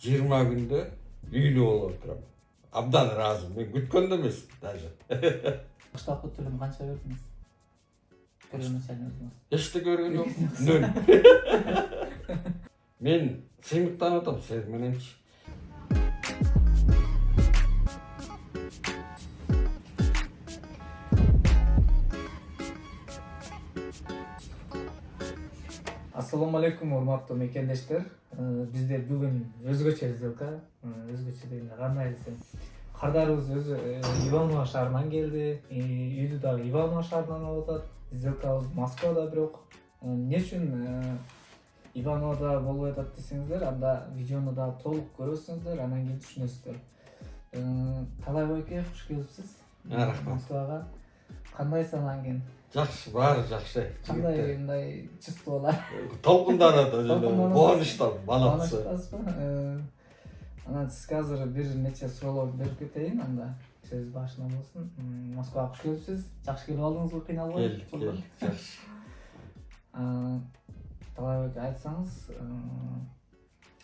20 күндө үйлүү болуп отурам. Абдан ыраазымын. Мен күткөн да эмес даже. Штаб төлөм канча бердиңиз? Көргөнүңүз. Эчте көргөн жок. Нөл. Мен сыймыктанып атам сиз мененчи. Ассаламу алейкум, урматтуу мекендештер. Бизде бүгүн өзгөчө сделка, өзгөчө дегенде кандай десем, кардарыбыз өзү Иваново шаарынан келди. Үйдү дагы Иваново шаарынан алып атат. Сделкабыз Москвада, бирок эмне үчүн Ивановодо болуп атат десеңиздер, анда видеону да толук көрөсүңүздөр, анан кийин түшүнөсүздөр. Талай байке, куш келипсиз. Рахмат. Москвага. Кандайсыз анан кийин? Жакшы, баары жакшы. Кандай мындай чувстволор? Толкунданат, кубанычтан, баласы. Анан сизге азыр бир нече суроолорду берип кетейин, анда сөз башынан болсун. Москвага куш келипсиз? Жакшы келип алдыңызбы, кыйналбай? Келдик, жакшы. Талай байке, айтсаңыз,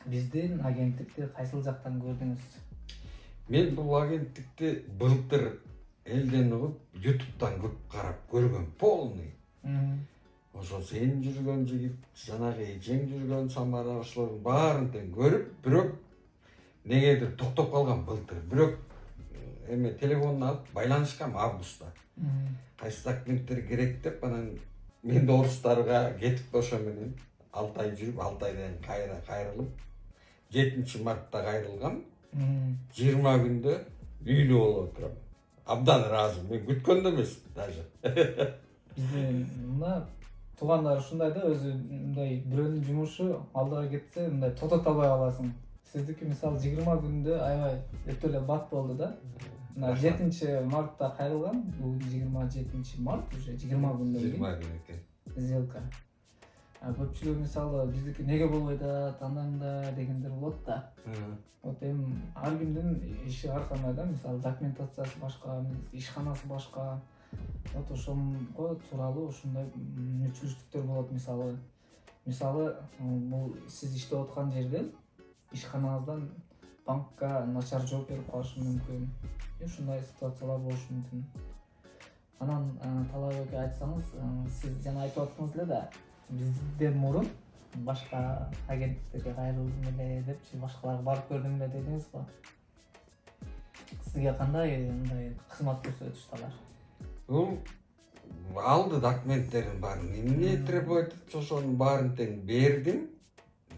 биздин агенттикти кайсыл жактан көрдүңүз? Мен бул агенттикти былтыр элден угуп, YouTube'дан көп карап көргөн, полный. Ошо сен жүргөн жигит, жанагы эжең жүргөн Самара, ошолордун баарын тең көрүп, бирок негедир токтоп калган былтыр. Бирок эме телефонун алып байланышкам августта. Кайсы документтер керек деп, анан мен да орустарга кетип ошо менен 6 ай жүрүп, 6 айдан кайрылып, 7 мартта кайрылгам. 20 күндө үйлүү болуп отурам. Абдан ыраазымын. Мен күткөн да эмес даже. Бизде мына туугандар ушундай да, өзү мындай бирөөнүн жумушу алдыга кетсе, мындай токтото албай каласың. Сиздики мисалы 20 күндө аябай өтө эле бат болду да. Мына 7 мартта кайрылган, бүгүн 27 март, уже 20 күндөн кийин. 20 күн экен. Сделка. Көпчүлүк мисалы биздики неге болбой атат, анда дегендер болот да. Вот эми ар кимдин иши ар кандай да, мисалы документациясы башка, ишканасы башка. Вот ошого тууралуу ушундай мүчүлүштүктөр болот мисалы. Мисалы, бул сиз иштеп аткан жерден ишканаңыздан банкка начар жооп берип калышы мүмкүн. Ушундай ситуациялар болушу мүмкүн. Анан талай байке, айтсаңыз, сиз жана айтып аттыңыз эле да, бизден мурун башка агенттиктерге кайрылдым эле депчи, башкаларга барып көрдүм эле дедиңиз го. Сизге кандай мындай кызмат көрсөтүштү алар? Бул алды документтерин баарын, эмне требовать этчи, ошонун баарын тең бердим.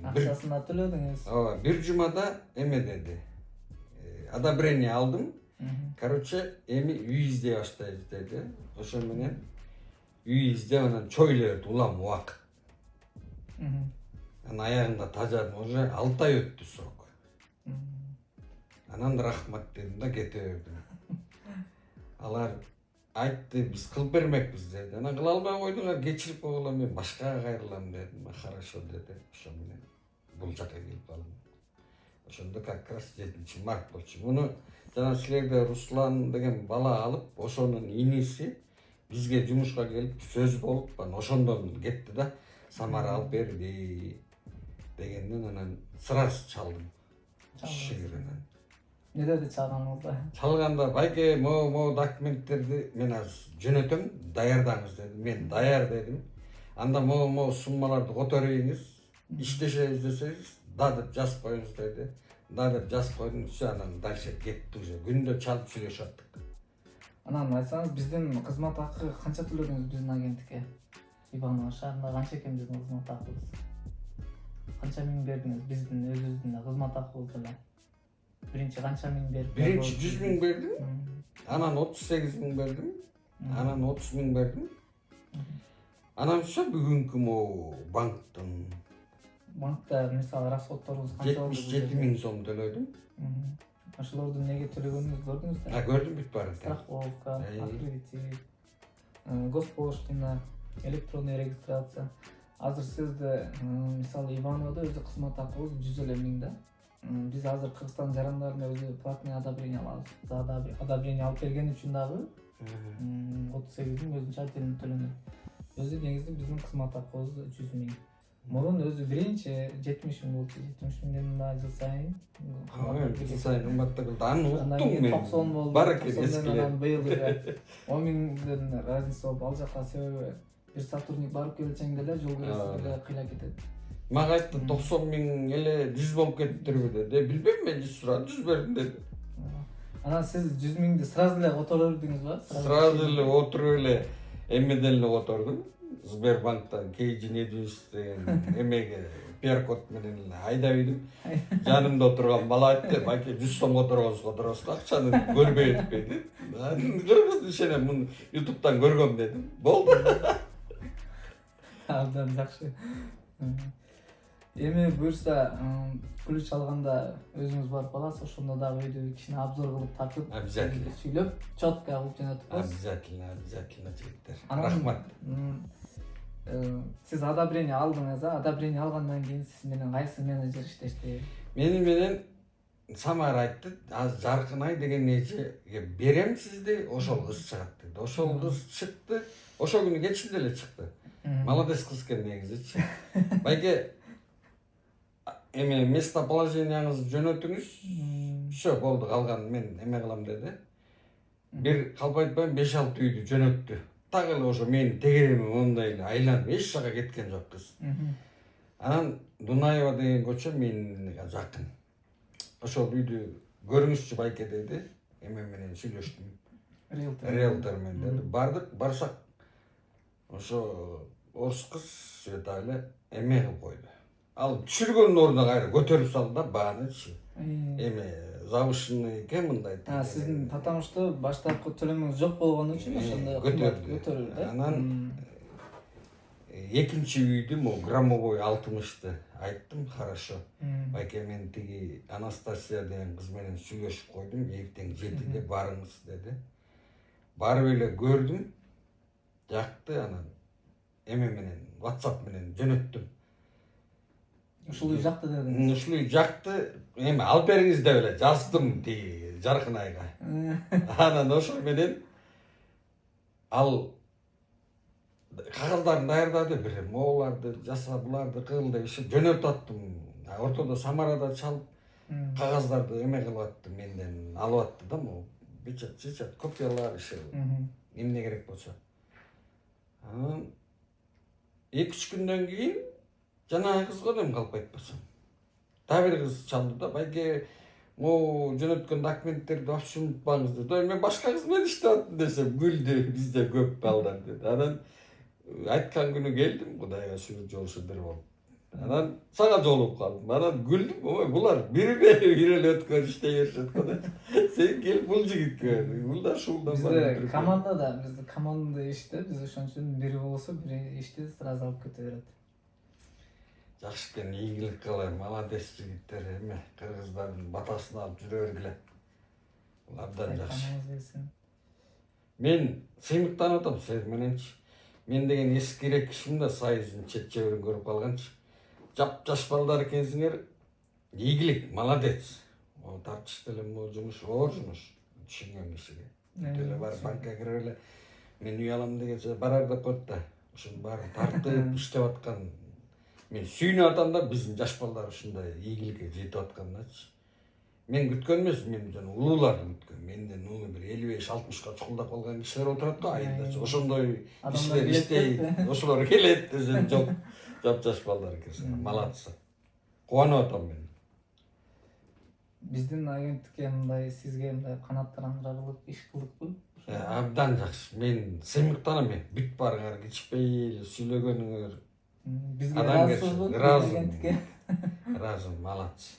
Акчасын да төлөдүңүз? Ооба, бир жумада эме деди. Одобрение алдым. Короче, эми үй издей баштайбыз деди. Ошо менен үй издеп, анан чой эле берди, улам убакыт. Анан аягында тажадым, уже 6 ай өттү срок. Анан рахмат дедим да кете бердим. Алар айтты, биз кылып бермекпиз деди. Анан кыла албай койдуңар, кечирип койгула, мен башкага кайрылам дедим. Хорошо деди. Ошо менен бул жака келип калдым. Ошондо как раз 7 март болчу. Муну жана силерде Руслан деген бала алып, ошонун иниси бизге жумушка келип сөз болуп, анан ошондон кетти да. Самара алып берди дегенден анан сразу чалдым. Шигиринен. Не деди чалганыңызда? Чалганда байке, могу документтерди мен азыр жөнөтөм, даярдаңыз деди. Мен даяр дедим. Анда могу суммаларды которойюңуз, иштешебиз десеңиз, да деп жазып коюңуз деди. Да деп жазып койдум, все, анан дальше кетти уже. Күндө чалып сүйлөшүп аттык. Анан айтсаңыз, биздин кызмат акы канча төлөдүңүз биздин агенттикке? Иваново шаарында канча экен биздин кызмат акыбыз? Канча миң бердиңиз биздин өзүбүздүн кызмат акыбыз эле? Биринчи канча миң берип? Биринчи 100 миң бердим. Анан 38 миң бердим. Анан 30 миң бердим. Анан все, бүгүнкү могу банктын. Банкта мисалы расходторуңуз канча болду? 77 миң сом төлөдүм. Ошолорду неге төлөгөнүңүздү көрдүңүз да? Көрдүм бүт баарын. Страховка, аккредитив, госпоштина, электронный регистрация. Азыр сизде мисалы Ивановодо өзү кызмат акыбыз 100 миң да. Биз азыр Кыргызстан жарандарында өзү платный одобрение алабыз. Одобрение алып берген үчүн дагы 38 миң өзүнчө отдельно төлөнөт. Өзү негизи биздин кызмат акыбыз 100 миң. Мурун өзү биринчи 70 миң болчу, 70 миңден да жыл сайын. Жыл сайын кымбаттап келди. Аны Андан уктум кийин мен. 90 болду. Бар экен 90 эскилер. анан быйыл 10 миңден разница болуп ал жака, себеби бир сотрудник барып келчең деле жол киресиң деле кыйла кетет. Мага айтты 90 миң эле 100 болуп кеттирби деди. Билбейм, мен 100 сурам, 100 бердим деди. Анан сиз 100 миңди сразу эле которо бердиңизби? Сразу эле отуруп эле эмеден эле отурдум. Сбербанктан Кейджи Недвиж деген эмеге пиар-код менен эле айдап идим. Жанымда отурган бала айтты, "Байке 100 сом которосуз, акчаны көрбөй этпейди." Көрбөдүм, ишенем, муну YouTube'дан көргөм дедим. Болду. Абдан жакшы. Эми буюрса, ключ алганда өзүңүз барып аласыз, ошондо дагы үйдө кичине обзор кылып тартып, Обязательно. сүйлөп, четко кылып жөнөтүп коесуз. Обязательно жигиттер. Анан, Рахмат. Сиз одобрение алдыңыз, одобрение алгандан кийин сиз менен кайсы менеджер иштешти? Мени менен Самара айтты, "Аз Жаркынай деген нечеге берем сизди, ошол кыз чыгат" деди. Ошол кыз чыкты. Ошол күнү кечинде эле чыкты. Молодец кыз экен негизичи. Байке эме местоположениеңизди жөнөтүңүз. Все, болду, калган мен эме кылам деди. Бир калп айтпайм 5-6 үйдү жөнөттү. Так эле ошо менин тегеремим ондай эле айланып эч жака кеткен жок кыз. Анан Дунаева деген көчө менин жакын. Ошол үйдү көрүңүзчү Байке деди. Эме менен сүйлөштүм. Риэлтор менен деди. Бардык, барсак ошо орус кыз Света эле эме кылып койду. Ал түшүргөн ордуна кайра көтөрүп салды да баанычы. Эме завышенный экен мындай. Сиздин татамышты баштапкы төлөмүңүз жок болгон үчүн ошондой көтөрүлдү да. Анан экинчи үйдү могу громовой 60-ты айттым, хорошо. Байке, мен тиги Анастасия деген кыз менен сүйлөшүп койдум, эртең 7-де барыңыз деди. Барып эле көрдүм. Жакты, анан эме менен WhatsApp менен жөнөттүм. Ушул үй жакты дедиңиз. Ушул үй жакты, эми алып бериңиз деп эле жаздым тиги Жаркынайга. Анан ошол менен ал кагаздарын даярдады, бир моуларды жаса, буларды кыл деп жөнөтүп аттым. Ортодо Самарада чалып кагаздарды эме кылып атты, менден алып атты да, могу печать, копиялар иши. Эмне керек болсо. Анан 2-3 күндөн кийин жанагы кызга дем калп айтпасам. Дагы бир кыз чалды да, Байке, могу жөнөткөн документтерди вообще унутпаңыз деди. Мен башка кыз менен иштеп аттым десем, күлдү, бизде көп балдар деди. Анан айткан күнү келдим, Кудайга шүгүр жолушу бир болуп. Анан сага жолугуп калдым. Анан күлдүм, ой, булар бири эле өткөн иштей беришет го деп. Сен келип бул жигитке, булдар шулдан Бизде командада иште, биз ошон үчүн бири болсо бири ишти сразу алып кете берет. Жакшы экен, ийгилик кылайын, молодец жигиттер, эме кыргыздардын батасын алып жүрө бергиле. Бул абдан жакшы. Мен сыймыктанып атам сиз мененчи. Мен деген эскирек кишимин да Союздун чет жеберин көрүп калганчы. Жап-жаш балдар экенсиңер, ийгилик, молодец. О тартыш деле могу жумуш, оор жумуш. Түшүнгөн кишиге. Деле бар банкка кирип эле мен үй алам дегенче барар деп коет да. Ушунун баарын тартып иштеп аткан. Мен сүйүнүп атам да, биздин жаш балдар ушундай ийгиликке жетип атканыначы. Мен күткөн эмес, мен жана улууларды күткөн. Менден улуу бир 55-60ка чукулдап калган кишилер отурат го айылда. Ошондой кишилер иштейт, ошолор келет десем жок. Жап-жаш балдар экен. Молодцы. Кубанып атам мен. Биздин агенттикке мындай сизге мындай канааттандырарлык иш кылдыкпы? Абдан жакшы. Мен сыймыктанам, мен бүт барыңар кичпей эле сүйлөгөнүңөр. Бизге ыраазысызбы? Ыраазым, молодцы.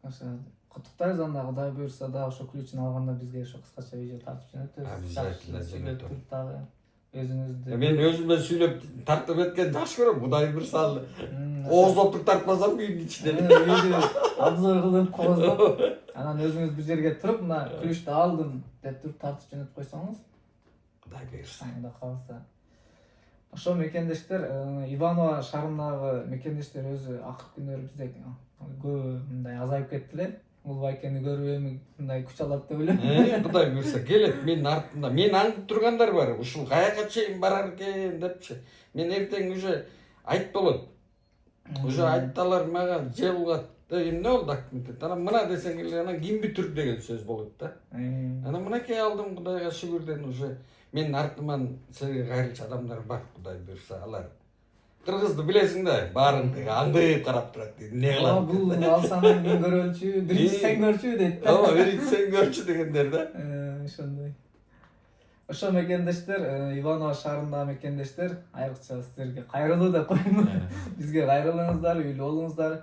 Ошо куттуктайбыз, анда Кудай буйрса да ошо ключун алганда бизге ошо кыскача видео тартып жөнөтөбүз. Обязательно жөнөтөм. Дагы өзүңүздү. Мен өзүмө сүйлөп тартып эткен жакшы көрөм. Кудай буйрса ооздоп тартпасам үйдүн ичинде. Видео обзор кылып кооздоп, анан өзүңүз бир жерге туруп, мына ключту алдым деп туруп тартып жөнөтүп койсоңуз, Кудай буйрса. Кудай кааласа. Ошо мекендештер, Иваново шаарындагы мекендештер өзү акыркы күндөр бизде көп мындай азайып кетти эле. Бул Байкени көрүп эми мындай күч алат деп ойлойм. Кудай буйрса келет менин артымда. Мен аңдып тургандар бар. Ушул каяка чейин барар экен депчи. Мен эртең уже айтып болот. Уже айтталар мага же булгат деген эмне болду документ? Анан мына десең эле анан кимби тур деген сөз болот да. Анан мынакей алдым Кудайга шүгүрден уже менин артыман силерге кайрылчу адамдар бар, Кудай буйрса алар. Кыргызды билесиң да, баарын тиги аңдып карап турат дейт. Эмне кылат? Бул алсанан ким көрөлчү, биринчи сен көрчү дейт да. Ооба, биринчи сен көрчү дегендер да. Ошондой. Ошо мекендештер, Иваново шаарындагы мекендештер, айрыкча силерге кайрылуу деп коеюн. Бизге кайрылыңыздар, үйлүү болуңуздар.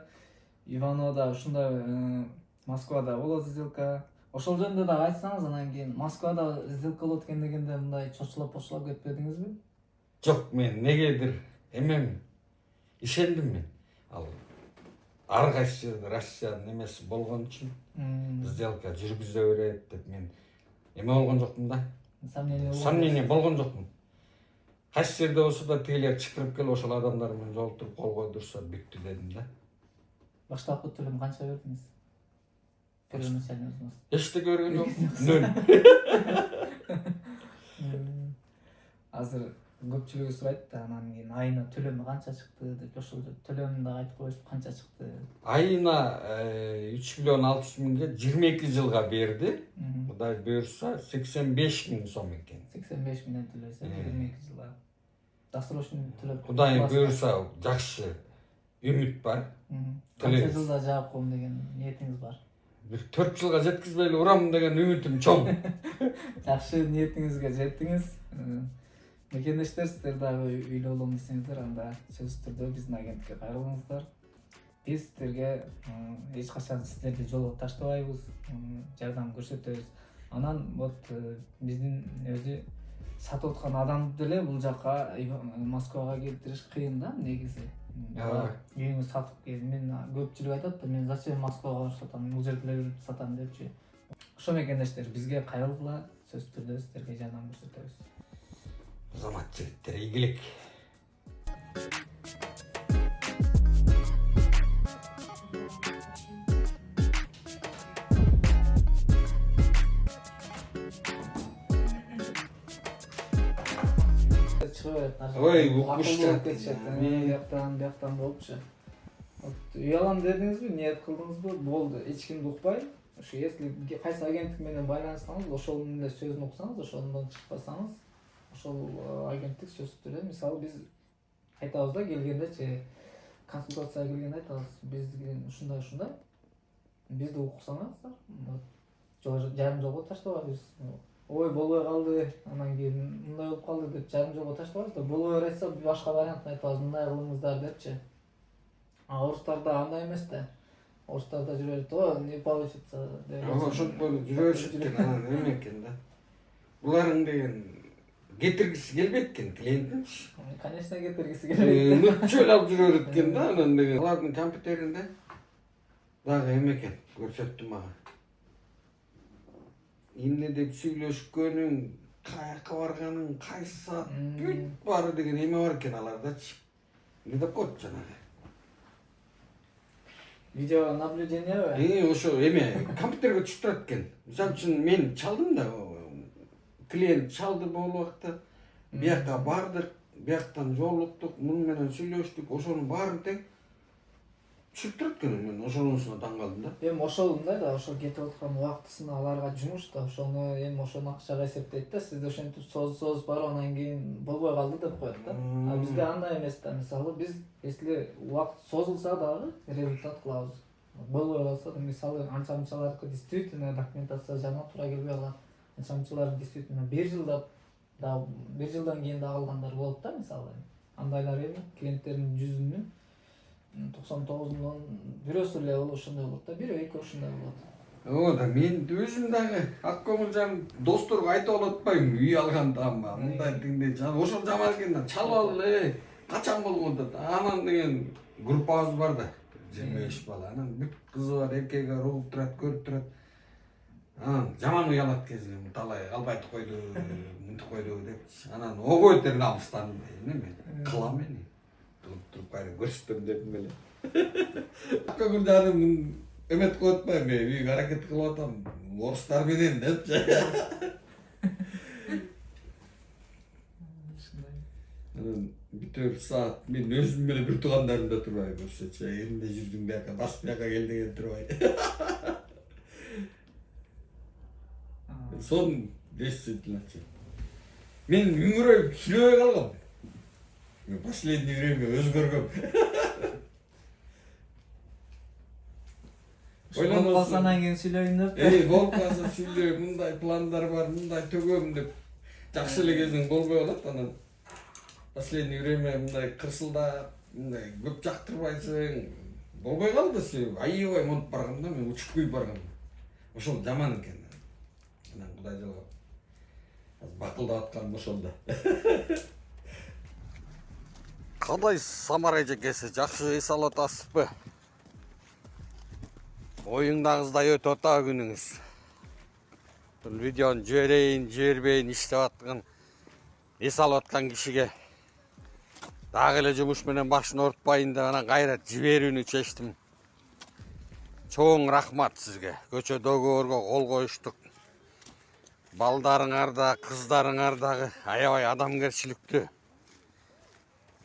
Ивановодо ушундай Москвада болот сделка. Ошол жөнүндө да айтсаңыз, анан кийин Москвада сделка болот экен дегенде мындай чочулап кетпедиңизби? Жок, мен негедир эмем ишендим мен. Ал ар кайсы жерде Россиянын эмеси болгон үчүн сделка жүргүзө берет деп мен эме болгон жокмун да. Сомнение болгон жокмун. Кайсы жерде болсо да тигилер чакырып келип ошол адамдар менен жолтуруп кол койдурса бүттү дедим да. Баштапкы төлөм канча бердиңиз? Первоначальный взнос. Эчтеке көргөн жокмун. 0. Азыр көпчүлүгү сурайт да, анан кийин айына төлөмү канча чыкты деп, ошол төлөмүн да айтып коюш, канча чыкты? Айына 3 миллион 600 миңге 22 жылга берди. Кудай буйрса 85 миң сом экен. 85 миңден төлөсө 22 жылга. Досрочный төлөп. Кудай буйрса жакшы үмүт бар. Канча жылда жаап коем деген ниетиңиз бар? 4 жылга жеткизбейли урам деген үмүтүм чоң. Жакшы ниетиңизге жеттиңиз. Мекендештер, сиздер дагы үйлүү болом десеңиздер, анда сөзсүз түрдө биздин агенттикке кайрылыңыздар. Биз сиздерге эч качан сиздерди жолго таштабайбыз, жардам көрсөтөбүз. Анан вот биздин өзү сатып аткан адамды деле бул жака Москвага келтириш кыйын да негизи. Үйүңүз сатып кел. Мен көпчүлүк айтат да, мен зачем Москвага барып сатам, бул жерде эле жүрүп сатам депчи. Ошо мекендештер, бизге кайрылгыла, сөзсүз түрдө сиздерге жардам көрсөтөбүз. Замат жигиттер, ийгилик. Ой, укмуштар. Бияктан болупчу. Үй алам дедиңизби, ниет кылдыңызбы? Болду, эч кимди укпай. Ошо если кайсы агенттик менен байланышсаңыз, ошол менен сөзүн уксаңыз, ошондон чыкпасаңыз, ошол агенттик сөзсүз түрдө, мисалы биз айтабыз да, келгендечи консультацияга келгенде айтабыз, биз ушундай. Бизди уксаңыздар, жарым жолго таштабайбыз. Ой, болбой калды, анан кийин мындай болуп калды деп жарым жолго таштабайбыз да, болбой берсе башка вариантын айтабыз, мындай кылыңыздар депчи. Орустарда андай эмес да. Орустарда жүрө берет, о, не получится деп. Ошентип жүрө беришет экен, анан эме экен да. Буларың деген кетиргиси келбейт экен клиентинчи. Конечно, кетиргиси келбейт. Мүчөл алып жүрө берет экен да, анан деген. Алардын компьютеринде дагы эме экен, көрсөттү мага. Эмне деп сүйлөшкөнүң, каяка барганын, кайсы саат бүт баары деген эме бар экен алардачы. Эмне деп коет жанагы? Видео наблюдениеби? Ошо эме компьютерге түшүп турат экен. Мисалы үчүн мен чалдым да, клиент чалды бул убакта. Бияка бардык, бияктан жолуктук, муну менен сүйлөштүк, ошонун баарын тең түшүп турат экен. Мен ошонусуна таң калдым да. Эми ошол мындай да, ошол кетип аткан убактысын аларга жумуш да, ошону эми ошону акчага эсептейт да, сизди ошентип созуп барып анан кийин болбой калды деп коет да. А бизде андай эмес да, мисалы биз если убакыт созулса дагы результат кылабыз. Болбой калса да, мисалы анча-мынчалардыкы действительно документация жана туура келбей калат. Анча-мынчалар действительно 1 жылдан кийин да калгандар болот да, мисалы. Андайлар эми клиенттердин 100-үнүн 99-унун бирөөсү эле ошондой болот да, бирөө эки ошондой болот. Ооба да, мен өзүм дагы ак көңүл жан досторго айтып алып атпайбы, үй алганда мындай тиңдей жан ошол жаман экен, чалып алып качан болгон деп. Анан деген группабыз бар да, 25 бала. Анан бүт кызы бар, эркеги бар, угуп турат, көрүп турат. Анан жаман уялат кезде талай албайтып койду, мынтип койду деп. Анан огойт эле намыстан эме кылам мен. Туруп кайра көрсөтөм дедим эле. Ак көңүл жаным эметип коюп атпайбы, мен үйгө аракет кылып атам, орустар менен депчи. 4 saat men özüm bile bir tuğanlarımda turbayım көрсөтчү. Элимде жүрдүң бияка, басып бияка кел деген турбай. Сон действительно. Мен үңүрөйүп сүйлөбөй калгам. Мен последнее время өзгөргөм. Ойлонуп калсанан кийин сүйлөйүн деп. Болуп калса сүйлөйм, мындай пландар бар, мындай төгөм деп. Жакшы эле кезиң болбой калат, анан последнее время мындай кырсылдап, мындай көп жактырбайсың. Болбой калды себеби аябай монуп барганда мен учуп күйүп баргам. Ошол жаман экен. Анан Кудай жалгап. Азыр бакылдап атканым ошондо. Кандай Самар эжекеси, жакшы эс алып атасызбы? Оюңдагыздай өтүп атабы күнүңүз? Бул видеону жиберейин, жибербейин иштеп аткан, эс алып аткан кишиге дагы эле жумуш менен башын оорутпайын деп анан кайра жиберүүнү чечтим. Чоң рахмат сизге. Көчөдөгүлөргө кол коюштук. Балдарыңар да, кыздарыңар дагы аябай адамгерчиликтүү.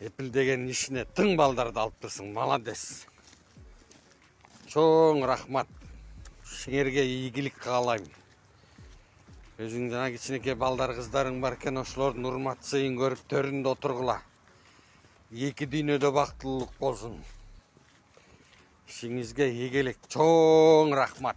Эпилдеген ишине тың балдарды алыптырсың. Молодец. Чоң рахмат. Силерге ийгилик каалайм. Өзүң жана кичинекей балдар, кыздарың бар экен, ошолордун урмат сыйын көрүп төрүндө отургула. Эки дүйнөдө бактылуулук болсун. Ишиңизге ийгилик. Чоң рахмат.